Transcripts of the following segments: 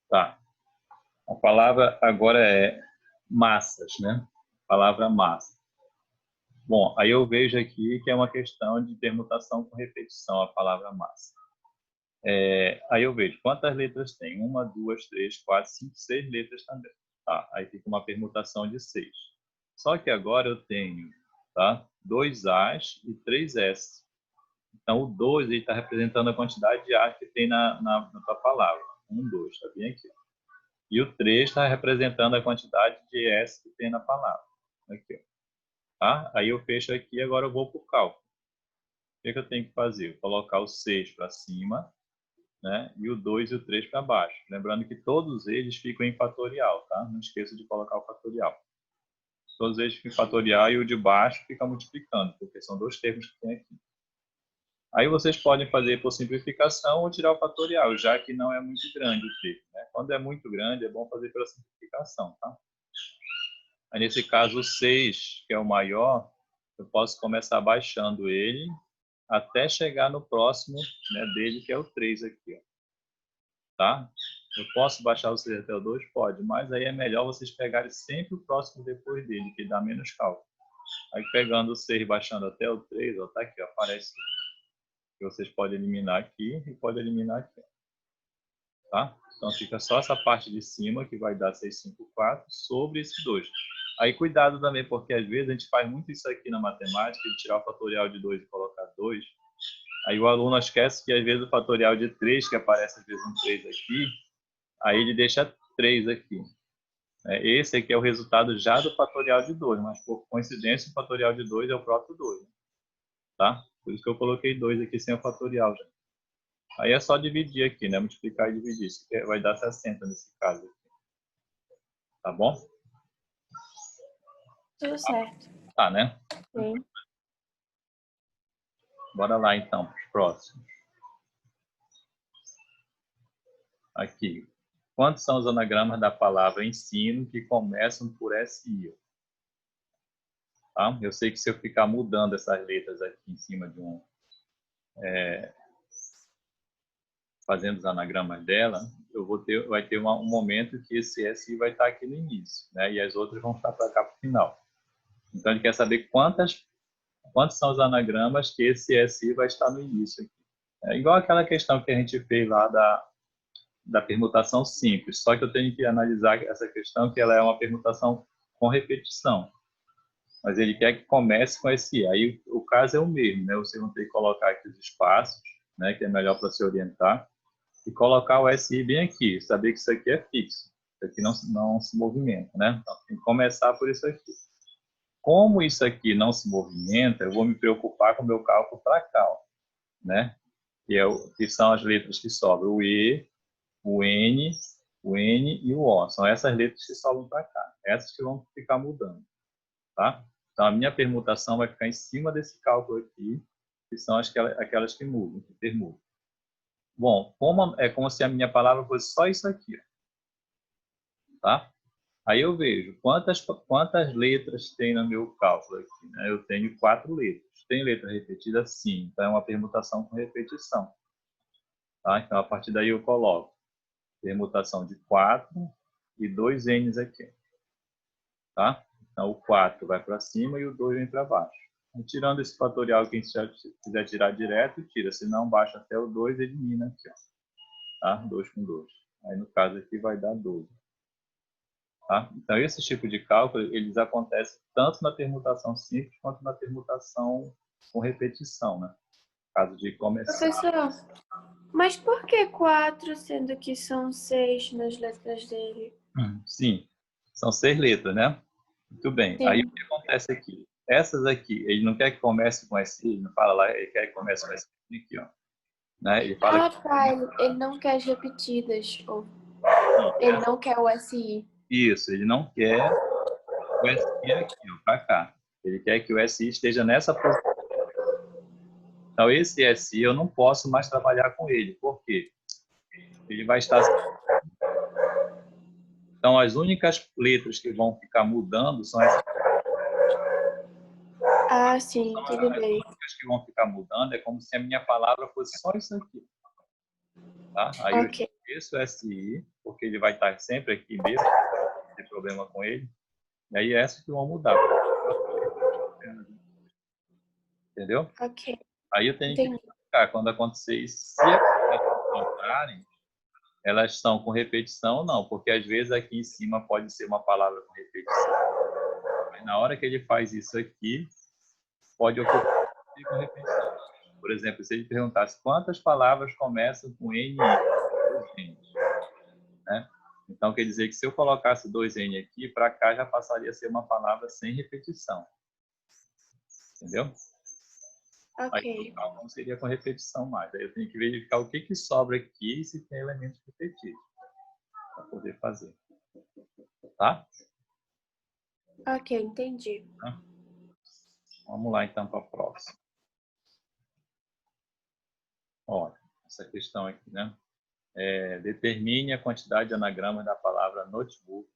Tá. A palavra agora é massas, né? Palavra massa. Bom, aí eu vejo aqui que é uma questão de permutação com repetição, a palavra massa. Aí eu vejo quantas letras tem. 1, 2, 3, 4, 5, 6 letras também. Tá? Aí fica uma permutação de 6. Só que agora eu tenho, tá, 2 As e 3 S. Então o 2 está representando a quantidade de As que tem na tua palavra. 1, 2, está bem aqui. E o 3 está representando a quantidade de S que tem na palavra. Aqui, tá? Aí eu fecho aqui, agora eu vou para o cálculo. O que eu tenho que fazer? Colocar o 6 para cima, né? E o 2 e o 3 para baixo. Lembrando que todos eles ficam em fatorial, tá? Não esqueça de colocar o fatorial. Todos eles ficam em fatorial e o de baixo fica multiplicando, porque são 2 termos que tem aqui. Aí vocês podem fazer por simplificação ou tirar o fatorial, já que não é muito grande o termo, né? Quando é muito grande, é bom fazer pela simplificação, tá? Aí, nesse caso, o 6, que é o maior, eu posso começar baixando ele até chegar no próximo, né, dele, que é o 3 aqui, ó. Tá? Eu posso baixar o 6 até o 2? Pode, mas aí é melhor vocês pegarem sempre o próximo depois dele, que dá menos cálculo. Aí pegando o 6 e baixando até o 3, ó, tá aqui, ó, aparece que vocês podem eliminar aqui e podem eliminar aqui. Tá? Então fica só essa parte de cima, que vai dar 654, sobre esse 2. Aí cuidado também, porque às vezes a gente faz muito isso aqui na matemática, de tirar o fatorial de 2 e colocar 2. Aí o aluno esquece que às vezes o fatorial de 3, que aparece às vezes um 3 aqui, aí ele deixa 3 aqui. Esse aqui é o resultado já do fatorial de 2, mas por coincidência o fatorial de 2 é o próprio 2. Tá? Por isso que eu coloquei 2 aqui sem o fatorial já. Aí é só dividir aqui, né? Multiplicar e dividir. Isso vai dar 60 nesse caso aqui. Tá bom? Tudo certo. Tá, né? Sim. Bora lá então, para os próximos. Aqui. Quantos são os anagramas da palavra ensino que começam por SI? Tá? Eu sei que se eu ficar mudando essas letras aqui em cima de fazendo os anagramas dela, vai ter um momento que esse SI vai estar aqui no início, né? E as outras vão estar para cá para o final. Então, ele quer saber quantos são os anagramas que esse SI vai estar no início aqui. É igual aquela questão que a gente fez lá da permutação simples, só que eu tenho que analisar essa questão que ela é uma permutação com repetição. Mas ele quer que comece com esse I. Aí o caso é o mesmo, né? Você vai ter que colocar aqui os espaços, né? Que é melhor para se orientar, e colocar o SI bem aqui, saber que isso aqui é fixo, isso aqui não se movimenta, né? Então, tem que começar por isso aqui. Como isso aqui não se movimenta, eu vou me preocupar com o meu cálculo para cá, ó, né? Que são as letras que sobram, o E, o N e o O. São essas letras que sobram para cá. Essas que vão ficar mudando, tá? Então, a minha permutação vai ficar em cima desse cálculo aqui, que são aquelas que mudam, que permutam. Bom, é como se a minha palavra fosse só isso aqui, ó, tá? Aí eu vejo quantas letras tem no meu cálculo aqui, né? Eu tenho 4 letras. Tem letra repetida? Sim. Então, é uma permutação com repetição. Tá? Então, a partir daí eu coloco permutação de 4 e 2 N's aqui. Tá? Então, o 4 vai para cima e o 2 vem para baixo. E tirando esse fatorial, quem quiser tirar direto, tira. Se não, baixa até o 2 e elimina aqui. Ó. Tá? 2 com 2. Aí, no caso aqui, vai dar 12. Tá? Então, esse tipo de cálculo, eles acontecem tanto na permutação simples quanto na permutação com repetição, né? No caso de começar. Professor, mas por que 4, sendo que são 6 nas letras dele? Sim, são 6 letras, né? Muito bem. Sim. Aí, o que acontece aqui? Essas aqui, ele não quer que comece com SI, ele não fala lá, ele quer que comece com SI aqui, ó. Né? Ele fala Pai, ele não quer as repetidas. Ou ele não quer o SI. Isso, ele não quer o SI aqui, ó, para cá. Ele quer que o SI esteja nessa posição. Então, esse SI eu não posso mais trabalhar com ele. Por quê? Ele vai estar... Então, as únicas letras que vão ficar mudando são essas. Ah, sim, tudo bem. As únicas que vão ficar mudando é como se a minha palavra fosse só isso aqui. Tá? Aí Ok. esqueço o SI, porque ele vai estar sempre aqui mesmo, não tem problema com ele. E aí essas que vão mudar. Entendeu? Ok, Aí eu tenho que entendi. verificar quando acontecer isso. Se elas encontrarem, elas estão com repetição ou não, porque às vezes aqui em cima pode ser uma palavra com repetição. Mas na hora que ele faz isso aqui, pode ocorrer com repetição. Por exemplo, se ele perguntasse quantas palavras começam com N, né? Então quer dizer que se eu colocasse 2N aqui, para cá já passaria a ser uma palavra sem repetição. Entendeu? Aí Ok, não seria com repetição mais. Aí eu tenho que verificar o que sobra aqui e se tem elementos repetidos para poder fazer. Tá? ok, entendi. Vamos lá então para a próxima. Olha, essa questão aqui, né? Determine a quantidade de anagramas da palavra notebook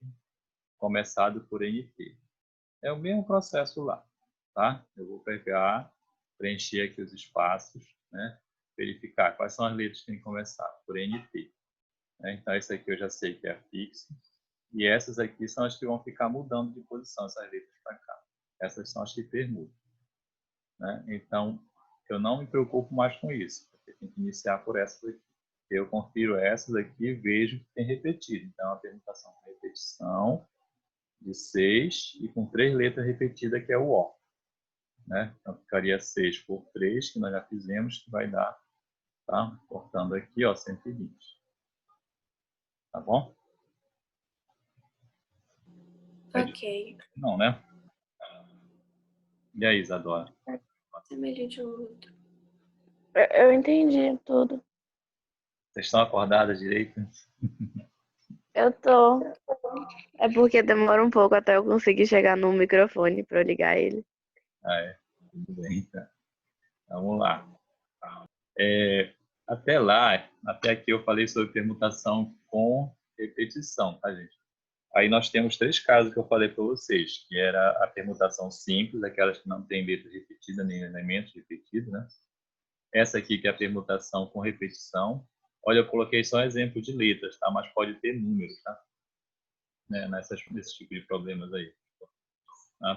começado por NT. É o mesmo processo lá, tá? Eu vou pegar, preencher aqui os espaços, né? Verificar quais são as letras que tem que começar por NT. Né? Então, esse aqui eu já sei que é fixo. E essas aqui são as que vão ficar mudando de posição, essas letras para cá. Essas são as que permutam. Né? Então, eu não me preocupo mais com isso. Eu tenho que iniciar por essas aqui. Eu confiro essas aqui e vejo que tem repetido. Então, a permutação com repetição de 6 e com 3 letras repetidas, que é o O. Né? Então, ficaria 6 por 3, que nós já fizemos, que vai dar, tá? Cortando aqui, ó, 120. Tá bom? Ok. Não, né? E aí, Isadora? Semelhante ao outro. Eu entendi tudo. Vocês estão acordadas direito? Eu tô. É porque demora um pouco até eu conseguir chegar no microfone pra eu ligar ele. Ah, é. Tudo bem, então. Vamos lá. Até lá, até aqui eu falei sobre permutação com repetição, tá, gente? Aí nós temos 3 casos que eu falei para vocês, que era a permutação simples, aquelas que não tem letra repetida nem elementos repetidos, né? Essa aqui que é a permutação com repetição. Olha, eu coloquei só exemplo de letras, tá? Mas pode ter números, tá? Né? Nesse tipo de problemas aí.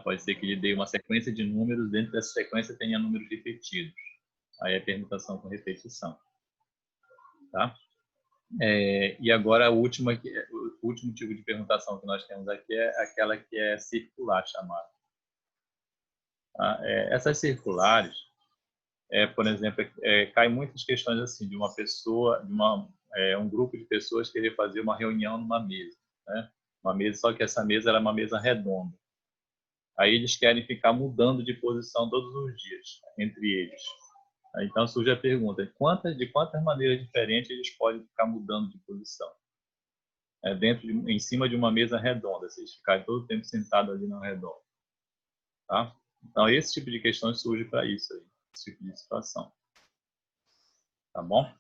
Pode ser que ele dê uma sequência de números, dentro dessa sequência tenha números repetidos. Aí é permutação com repetição. Tá? E agora o último tipo de permutação que nós temos aqui é aquela que é circular chamada. Tá? Essas circulares, por exemplo, cai muitas questões assim de uma pessoa, um grupo de pessoas querer fazer uma reunião numa mesa, né? Uma mesa, só que essa mesa era uma mesa redonda. Aí eles querem ficar mudando de posição todos os dias entre eles. Então surge a pergunta: de quantas maneiras diferentes eles podem ficar mudando de posição? Em cima de uma mesa redonda, se eles ficarem todo o tempo sentados ali na redonda. Tá? Então esse tipo de questão surge para isso aí, esse tipo de situação. Tá bom?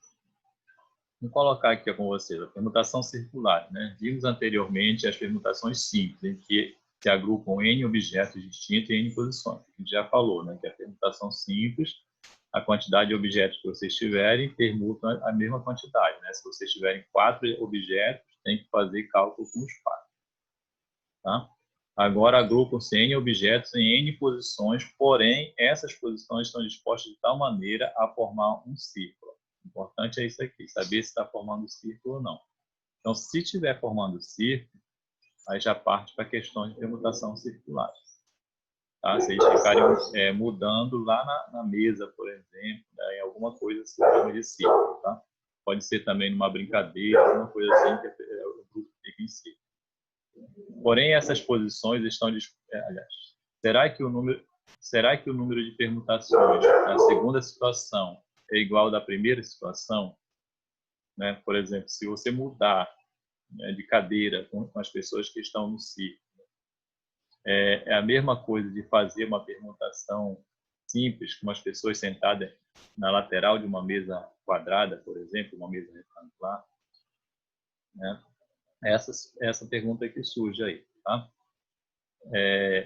Vou colocar aqui com vocês a permutação circular. Né? Vimos anteriormente as permutações simples, em que se agrupam N objetos distintos e N posições. A gente já falou, né? Que a permutação simples, a quantidade de objetos que vocês tiverem, permutam a mesma quantidade. Né? Se vocês tiverem 4 objetos, tem que fazer cálculo com os 4. Tá? Agora agrupam-se N objetos em N posições, porém, essas posições estão dispostas de tal maneira a formar um círculo. O importante é isso aqui, saber se está formando círculo ou não. Então, se estiver formando círculo, aí já parte para questões de permutação circular. Tá? Se eles ficarem mudando lá na mesa, por exemplo, né, em alguma coisa assim, forma de círculo. Tá? Pode ser também numa brincadeira, alguma coisa assim que o grupo fica em círculo. Porém, essas posições estão... aliás, será que o número de permutações na segunda situação é igual ao da primeira situação? Né? Por exemplo, se você mudar, né, de cadeira com as pessoas que estão no círculo, é a mesma coisa de fazer uma permutação simples com as pessoas sentadas na lateral de uma mesa quadrada, por exemplo, uma mesa retangular? Né? Essa pergunta que surge aí. Tá?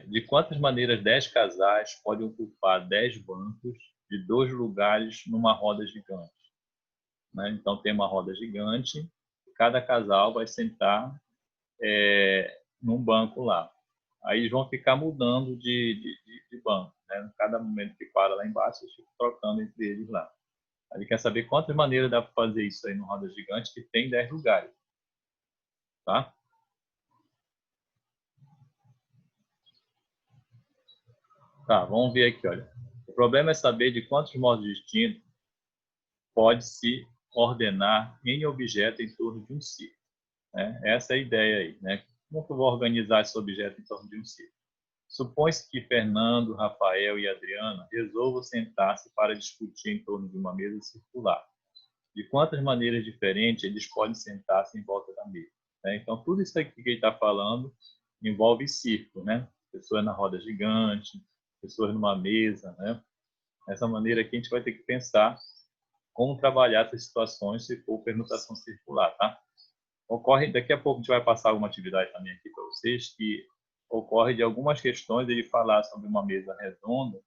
De quantas maneiras 10 casais podem ocupar 10 bancos de 2 lugares numa roda gigante? Né? Então, tem uma roda gigante, cada casal vai sentar num banco lá. Aí eles vão ficar mudando de banco, né? Cada momento que para lá embaixo, eles ficam trocando entre eles lá. Ele quer saber quantas maneiras dá para fazer isso aí no Roda Gigante, que tem 10 lugares. Tá? Tá, vamos ver aqui, olha. O problema é saber de quantos modos distintos pode-se ordenar em objeto em torno de um círculo. Né? Essa é a ideia aí, né? Como que eu vou organizar esse objeto em torno de um círculo? Supõe-se que Fernando, Rafael e Adriana resolvam sentar-se para discutir em torno de uma mesa circular. De quantas maneiras diferentes eles podem sentar-se em volta da mesa? Né? Então, tudo isso aqui que ele está falando envolve círculo, né? Pessoas na roda gigante, pessoas numa mesa, né? Dessa maneira aqui a gente vai ter que pensar como trabalhar essas situações se for permutação circular, tá? Ocorre, daqui a pouco a gente vai passar alguma atividade também aqui para vocês, que ocorre de algumas questões ele falar sobre uma mesa redonda,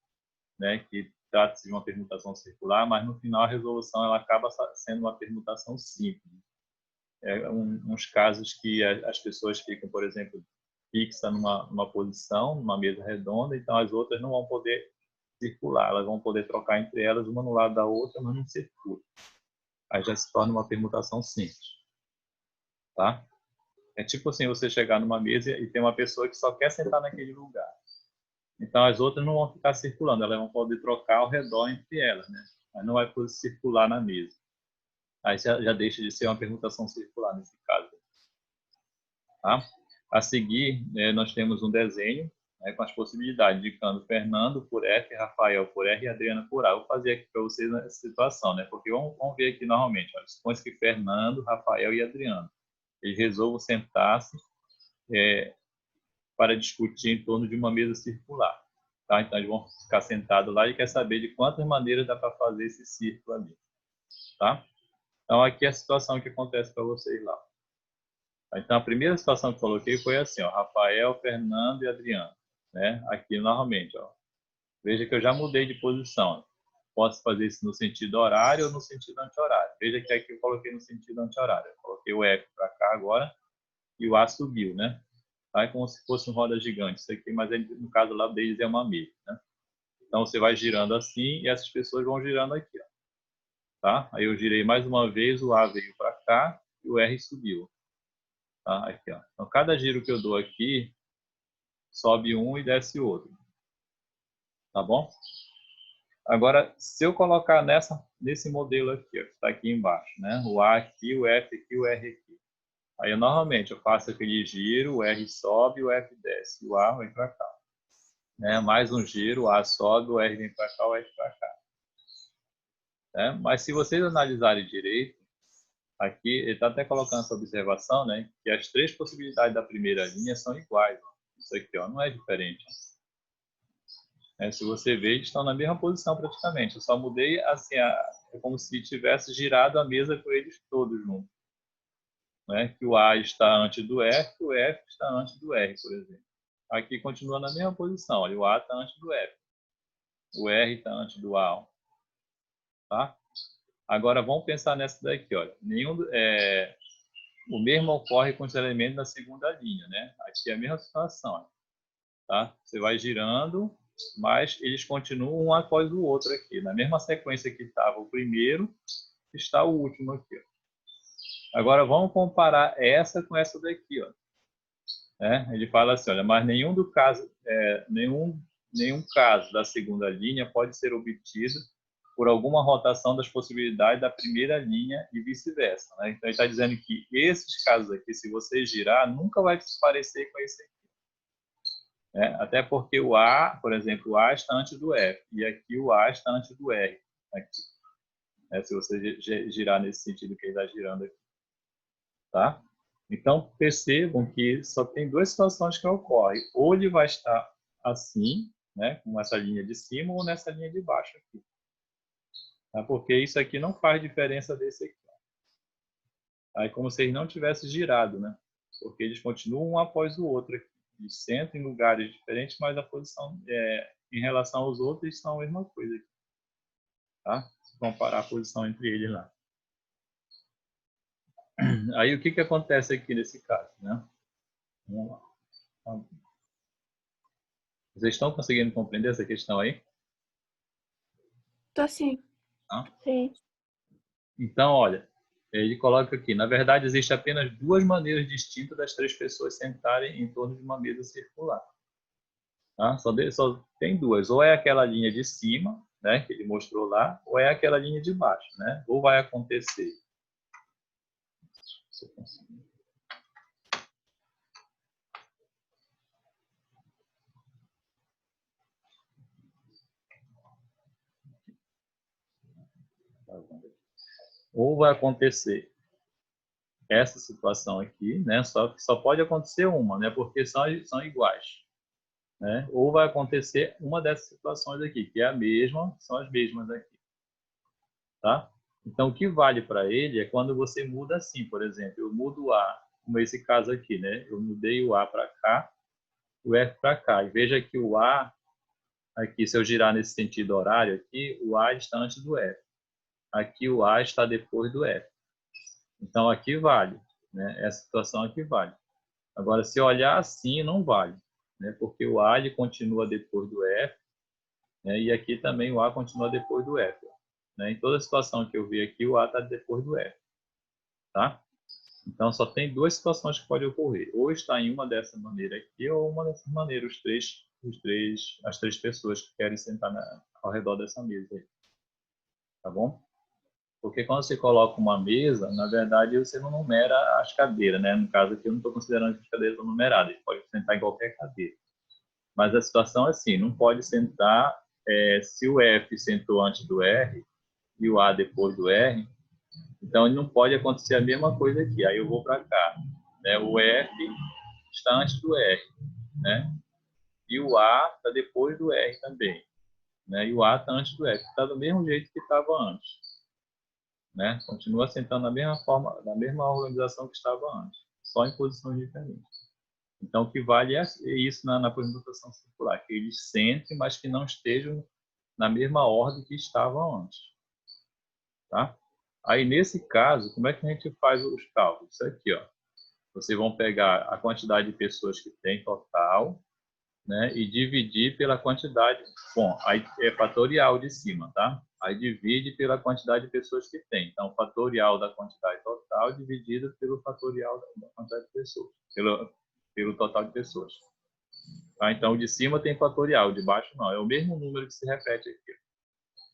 né, que trata-se de uma permutação circular, mas no final a resolução ela acaba sendo uma permutação simples. Uns casos que as pessoas ficam, por exemplo, fixas numa posição, numa mesa redonda, então as outras não vão poder circular, elas vão poder trocar entre elas, uma no lado da outra, mas não circula. Aí já se torna uma permutação simples. Tá? É tipo assim, você chegar numa mesa e tem uma pessoa que só quer sentar naquele lugar. Então as outras não vão ficar circulando, elas vão poder trocar ao redor entre elas, né? Mas não vai poder circular na mesa. Aí já deixa de ser uma permutação circular nesse caso. Tá? A seguir, nós temos um desenho, né, com as possibilidades, indicando Fernando por F, Rafael por R e Adriana por A. Eu vou fazer aqui para vocês nessa situação, né? Porque vamos ver aqui normalmente. Supõe que Fernando, Rafael e Adriana eles resolvam sentar-se para discutir em torno de uma mesa circular. Tá? Então, eles vão ficar sentados lá e quer saber de quantas maneiras dá para fazer esse círculo ali. Tá? Então, aqui é a situação que acontece para vocês lá. Então, a primeira situação que eu coloquei foi assim, ó, Rafael, Fernando e Adriano. Né? Aqui, novamente, ó. Veja que eu já mudei de posição. Posso fazer isso no sentido horário ou no sentido anti-horário. Veja que aqui eu coloquei no sentido anti-horário. Eu coloquei o F para cá agora e o A subiu, né? Tá? É como se fosse um roda gigante. Isso aqui, mas no caso lá deles é uma mesa, né? Então você vai girando assim e essas pessoas vão girando aqui, ó. Tá? Aí eu girei mais uma vez, o A veio para cá e o R subiu. Tá? Aqui, ó. Então cada giro que eu dou aqui sobe um e desce outro. Tá bom? Agora, se eu colocar nesse modelo aqui, ó, que está aqui embaixo, né? O A aqui, o F aqui, o R aqui. Aí, normalmente, eu faço aquele giro, o R sobe, o F desce, o A vem para cá. Né? Mais um giro, o A sobe, o R vem para cá, o F para cá. Né? Mas se vocês analisarem direito, aqui ele está até colocando essa observação, né? Que as três possibilidades da primeira linha são iguais. Ó. Isso aqui, ó, não é diferente. Se você ver, eles estão na mesma posição praticamente. Eu só mudei assim, é como se tivesse girado a mesa com eles todos juntos. Né? Que o A está antes do F, o F está antes do R, por exemplo. Aqui continua na mesma posição. Olha, o A está antes do F. O R está antes do A. Tá? Agora vamos pensar nessa daqui. Olha. O mesmo ocorre com os elementos da segunda linha. Né? Aqui é a mesma situação. Olha. Tá? Você vai girando, mas eles continuam um após o outro aqui. Na mesma sequência que estava o primeiro, está o último aqui. Ó. Agora vamos comparar essa com essa daqui. Ó. Ele fala assim, olha, mas nenhum caso da segunda linha pode ser obtido por alguma rotação das possibilidades da primeira linha e vice-versa. Né? Então ele está dizendo que esses casos aqui, se você girar, nunca vai se parecer com esse aqui. Até porque o A, por exemplo, o A está antes do F, e aqui o A está antes do R. Aqui. Se você girar nesse sentido que ele está girando aqui. Tá? Então, percebam que só tem duas situações que ocorrem. Ou ele vai estar assim, né, com essa linha de cima, ou nessa linha de baixo aqui. Tá? Porque isso aqui não faz diferença desse aqui. Aí, como se eles não tivessem girado, né? Porque eles continuam um após o outro aqui. Eles sentam em lugares diferentes, mas a posição em relação aos outros são a mesma coisa aqui. Tá? Se comparar a posição entre eles lá. Aí o que acontece aqui nesse caso, né? Vamos lá. Vocês estão conseguindo compreender essa questão aí? Tô assim. Tá? Sim. Então, olha, ele coloca aqui, na verdade, existe apenas duas maneiras distintas das três pessoas sentarem em torno de uma mesa circular. Tá? Só tem duas, ou é aquela linha de cima, né, que ele mostrou lá, ou é aquela linha de baixo, né? Ou vai acontecer. Se eu conseguir. Ou vai acontecer essa situação aqui, né? Só que só pode acontecer uma, né? Porque são iguais, né? Ou vai acontecer uma dessas situações aqui, que é a mesma, são as mesmas aqui, tá? Então, o que vale para ele é quando você muda assim, por exemplo, eu mudo o A, como esse caso aqui, né? Eu mudei o A para cá, o F para cá. E veja que o A, aqui, se eu girar nesse sentido horário aqui, o A está antes do F. Aqui o A está depois do F. Então, aqui vale, né? Essa situação aqui vale. Agora, se olhar assim, não vale, né? Porque o A ele continua depois do F, né? E aqui também o A continua depois do F, né? Em toda situação que eu vi aqui, o A está depois do F, tá? Então, só tem duas situações que podem ocorrer. Ou está em uma dessa maneira aqui, ou uma dessa maneira, as três pessoas que querem sentar ao redor dessa mesa aí, tá bom? Porque quando você coloca uma mesa, na verdade, você não numera as cadeiras, né? No caso aqui, eu não estou considerando que as cadeiras são numeradas. Pode sentar em qualquer cadeira. Mas a situação é assim, não pode sentar, se o F sentou antes do R e o A depois do R, então não pode acontecer a mesma coisa aqui. Aí eu vou para cá, né? O F está antes do R, né? E o A está depois do R também, né? E o A está antes do F, está do mesmo jeito que estava antes, né? Continua sentando da mesma forma, da mesma organização que estava antes, só em posições diferentes. Então, o que vale é isso na permutação circular, que eles sentem, mas que não estejam na mesma ordem que estavam antes, tá? Aí, nesse caso, como é que a gente faz os cálculos? Isso aqui, ó. Vocês vão pegar a quantidade de pessoas que tem total, né, e dividir pela quantidade, bom, aí é fatorial de cima, tá? Aí divide pela quantidade de pessoas que tem. Então, fatorial da quantidade total dividido pelo fatorial da quantidade de pessoas, pelo total de pessoas. Tá? Então, o de cima tem fatorial, o de baixo não. É o mesmo número que se repete aqui.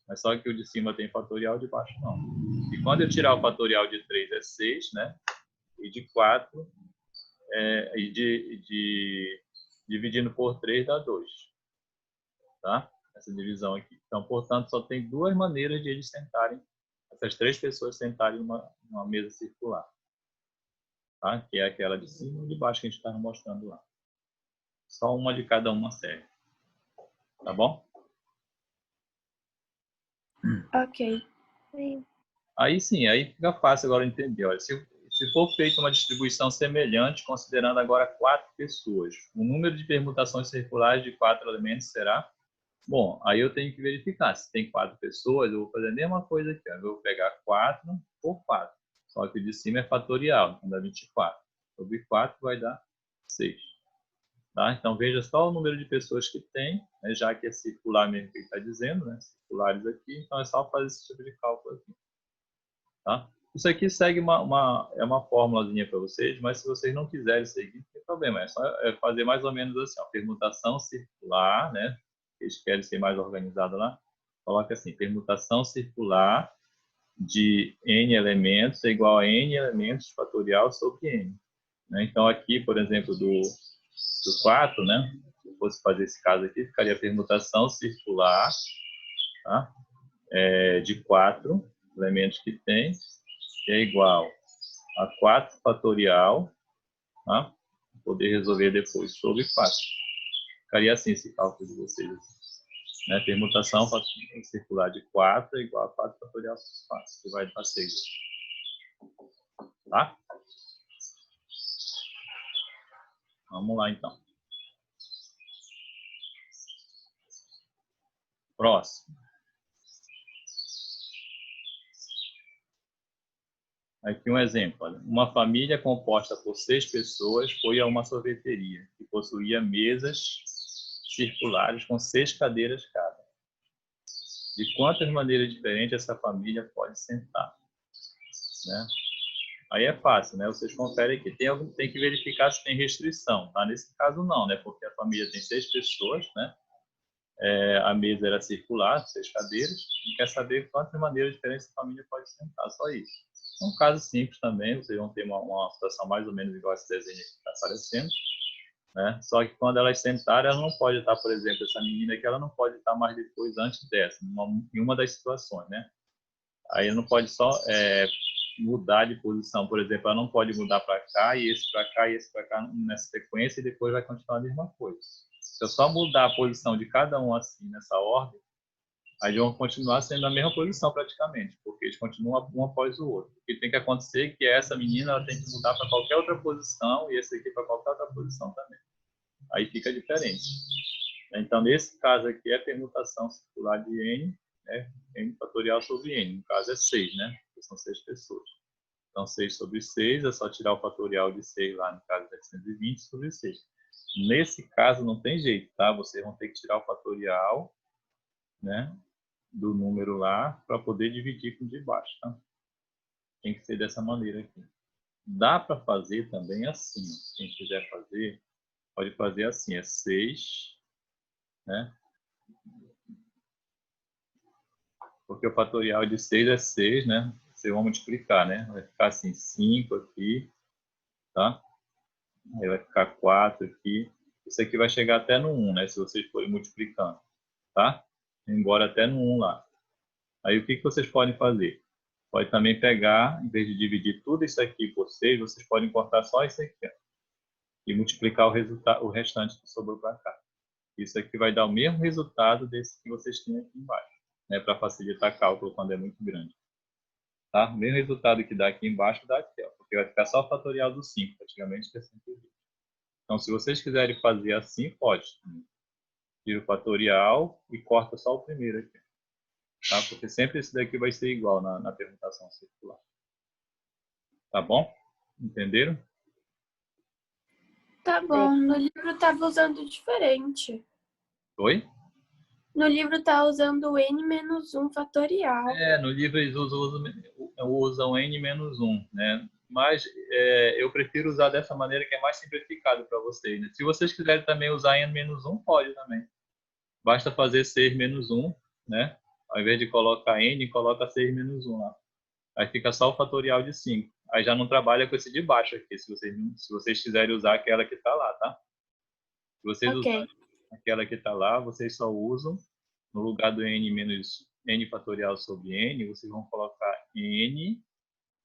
Mas só que o de cima tem fatorial, o de baixo não. E quando eu tirar o fatorial de 3 é 6, né? E de 4, dividindo por 3 dá 2. Tá? Essa divisão aqui. Então, portanto, só tem duas maneiras de eles sentarem, essas três pessoas sentarem numa mesa circular. Tá? Que é aquela de cima e de baixo que a gente estava mostrando lá. Só uma de cada uma serve. Tá bom? Ok. Sim. Aí sim, aí fica fácil agora entender. Olha, se for feita uma distribuição semelhante, considerando agora 4 pessoas, o número de permutações circulares de 4 elementos será... Bom, aí eu tenho que verificar. Se tem 4 pessoas, eu vou fazer a mesma coisa aqui. Eu vou pegar 4 por 4. Só que o de cima é fatorial, então dá 24. Sobre 4 vai dar 6. Tá? Então, veja só o número de pessoas que tem, né, já que é circular mesmo que ele está dizendo, né, circulares aqui, então é só fazer esse tipo de cálculo aqui. Tá? Isso aqui segue uma formulazinha para vocês, mas se vocês não quiserem seguir, não tem problema, é só fazer mais ou menos assim, ó, permutação circular, né, eles querem ser mais organizado lá, coloca assim, permutação circular de n elementos é igual a n elementos fatorial sobre n. Né? Então, aqui, por exemplo, do 4, né? Se eu fosse fazer esse caso aqui, ficaria a permutação circular, tá? De 4 elementos que tem, que é igual a 4 fatorial, tá? Poder resolver depois sobre 4. Ficaria assim esse cálculo de vocês. Né? Permutação circular de 4 é igual a 4 fatorial sobre 4, que vai dar 6. Tá? Vamos lá, então. Próximo. Aqui um exemplo. Olha. Uma família composta por 6 pessoas foi a uma sorveteria, que possuía mesas circulares com 6 cadeiras cada. De quantas maneiras diferentes essa família pode sentar? Né? Aí é fácil, né? Vocês conferem aqui. Tem que verificar se tem restrição. Tá? Nesse caso não, né? Porque a família tem 6 pessoas, né? A mesa era circular, 6 cadeiras, e quer saber quantas maneiras diferentes a família pode sentar, só isso. É um caso simples também, vocês vão ter uma situação mais ou menos igual a esse desenho que está aparecendo, né? Só que quando elas sentarem, ela não pode estar, por exemplo, essa menina aqui, ela não pode estar mais depois antes dessa, em uma das situações, né? Aí não pode só mudar de posição, por exemplo, ela não pode mudar para cá, e esse para cá, e esse para cá nessa sequência, e depois vai continuar a mesma coisa. Se eu só mudar a posição de cada um assim, nessa ordem, aí eles vão continuar sendo na mesma posição praticamente, porque eles continuam um após o outro. O que tem que acontecer é que essa menina ela tem que mudar para qualquer outra posição e esse aqui para qualquer outra posição também. Aí fica diferente. Então, nesse caso aqui, é permutação circular de n, né? N fatorial sobre n. No caso é 6, né? Porque são 6 pessoas. Então, 6 sobre 6 é só tirar o fatorial de 6 lá, no caso é 120 sobre 6. Nesse caso não tem jeito, tá? Vocês vão ter que tirar o fatorial, né, do número lá para poder dividir com o de baixo, tá? Tem que ser dessa maneira aqui. Dá para fazer também assim, quem quiser fazer, pode fazer assim, é 6, né? Porque o fatorial de 6 é 6, né? Vocês vão multiplicar, né? Vai ficar assim, 5 aqui, tá? Aí vai ficar 4 aqui. Isso aqui vai chegar até no 1, né? Se vocês forem multiplicando, tá? Embora até no 1 lá. Aí o que vocês podem fazer? Pode também pegar, em vez de dividir tudo isso aqui por 6, vocês podem cortar só isso aqui, ó, e multiplicar o restante que sobrou para cá. Isso aqui vai dar o mesmo resultado desse que vocês têm aqui embaixo, né? Para facilitar cálculo quando é muito grande. Tá? O mesmo resultado que dá aqui embaixo dá aqui, ó, porque vai ficar só o fatorial do 5, praticamente que é 120. Então, se vocês quiserem fazer assim, pode. Tira o fatorial e corta só o primeiro aqui. Tá? Porque sempre esse daqui vai ser igual na permutação circular. Tá bom? Entenderam? Tá bom, no livro tava usando diferente. Oi? No livro tá usando o n-1 fatorial. No livro eles usam n-1, né? Mas eu prefiro usar dessa maneira que é mais simplificado para vocês. Né? Se vocês quiserem também usar n-1, pode também. Basta fazer 6 menos 1, né? Ao invés de colocar n, coloca 6 menos 1 lá. Aí fica só o fatorial de 5. Aí já não trabalha com esse de baixo aqui, se vocês quiserem usar aquela que está lá, tá? Se vocês usarem aquela que está lá, vocês só usam, no lugar do n menos n fatorial sobre n, vocês vão colocar n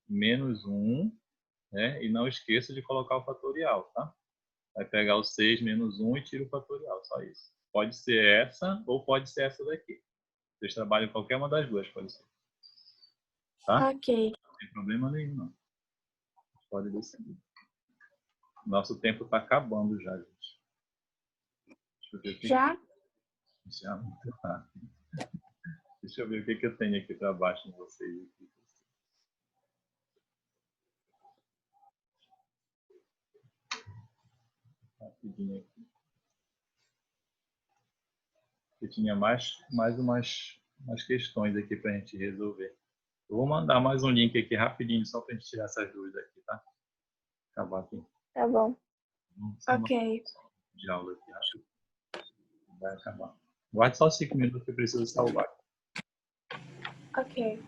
menos 1, né? E não esqueça de colocar o fatorial, tá? Vai pegar o 6 menos 1 e tira o fatorial, só isso. Pode ser essa ou pode ser essa daqui. Vocês trabalham em qualquer uma das duas, pode ser. Tá? Ok. Não tem problema nenhum, não. Pode decidir. Nosso tempo está acabando já, gente. Deixa eu ver o que Já? Já muito rápido. Deixa eu ver o que eu tenho aqui para baixo em vocês. Rapidinho aqui. Eu tinha mais umas questões aqui para a gente resolver. Eu vou mandar mais um link aqui rapidinho, só para a gente tirar essas dúvidas aqui, tá? Acabar aqui. Tá bom. Ok. De aula aqui, acho que vai acabar. Guarde só 5 minutos que eu preciso salvar. Ok.